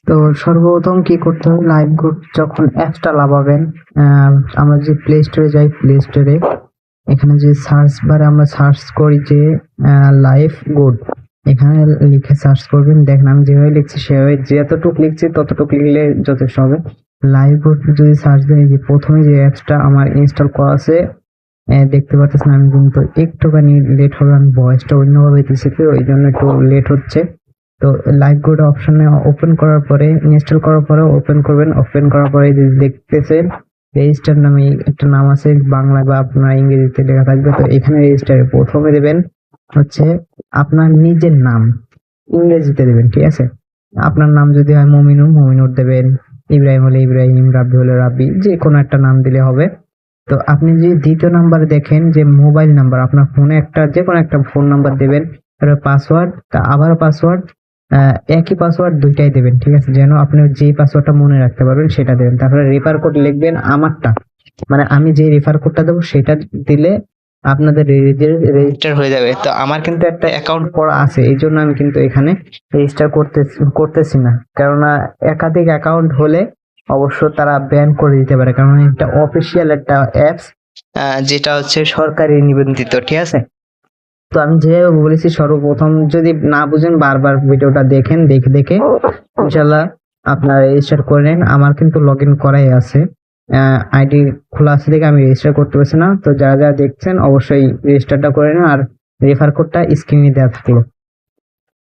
তো সর্বপ্রথম কি করতে হবে, লাইভ গুড যখন অ্যাপসটা লাগাবেন, আমরা যে প্লে স্টোরে যাই, প্লে স্টোরে এখানে যে সার্চ বারে আমরা সার্চ করি যে লাইভ গুড, এখানে লিখে সার্চ করবেন। দেখেন আমি যেভাবে লিখছি সেভাবে, যতটুকু লিখছি ততটুকু লিখলে যথেষ্ট হবে। লাইভ গুড যদি সার্চ দিই, যে প্রথমে যে অ্যাপসটা আমার ইনস্টল করা আছে দেখতে পাচ্ছেন, আমি কিন্তু একটুখানি লেট হবে, আমি ভয়েসটা অন্যভাবে দিচ্ছি তো ওই জন্য একটু লেট হচ্ছে। তো লাইভ গুড অপশনে ওপেন করার পরে, ইনস্টল করার পরে ওপেন করবেন। ওপেন করার পরে দেখতেছেন রেজিস্টার নামে একটা নাম আছে, বাংলা বা আপনার ইংরেজিতে লেখা থাকবে। তো এখানে রেজিস্টারে প্রথমে দেবেন হচ্ছে আপনার নিজের নাম, ইংরেজিতে দেবেন, ঠিক আছে। আপনার নাম যদি হয় মমিনুর, মমিনুর দেবেন। ইব্রাহিম হলে ইব্রাহিম, রাব্বি হলে রাব্বি, যে কোনো একটা নাম দিলে হবে। তো আপনি যদি দ্বিতীয় নাম্বারে দেখেন যে মোবাইল নাম্বার, আপনার ফোনে একটা যে কোনো একটা ফোন নাম্বার দেবেন, তারপর পাসওয়ার্ড, তা আবার পাসওয়ার্ড, একই পাসওয়ার্ড দুইটাই দেবেন, ঠিক আছে, যেন আপনি যে পাসওয়ার্ডটা মনে রাখতে পারবেন সেটা দেবেন। তারপরে রেফার কোড লিখবেন আমারটা, মানে আমি যে রেফার কোডটা দেবো সেটা দিলে আপনাদের রেজিস্টার হয়ে যাবে। তো আমার কিন্তু একটা অ্যাকাউন্ট করা আছে, এই জন্য আমি কিন্তু এখানে রেজিস্টার করতেছি না, কেননা একাধিক অ্যাকাউন্ট হলে অবশ্য তারা ব্যান করে দিতে পারে, কারণ এটা অফিসিয়াল একটা অ্যাপস, যেটা হচ্ছে সরকারি নিবন্ধিত, ঠিক আছে। তো আমি যেভাবে বলেছি, সর্বপ্রথম যদি না বুঝেন বারবার ভিডিওটা দেখেন, দেখে দেখে ইনশাল্লাহ আপনারা রেজিস্টার করে নেন। আমার কিন্তু লগ ইন করাই আছে, আইডি খোলা আছে দেখে আমি রেজিস্টার করতে পারছি না। তো যারা যারা দেখছেন অবশ্যই রেজিস্টারটা করে নেন, আর রেফার কোডটা স্ক্রিনে দেওয়া থাকলো।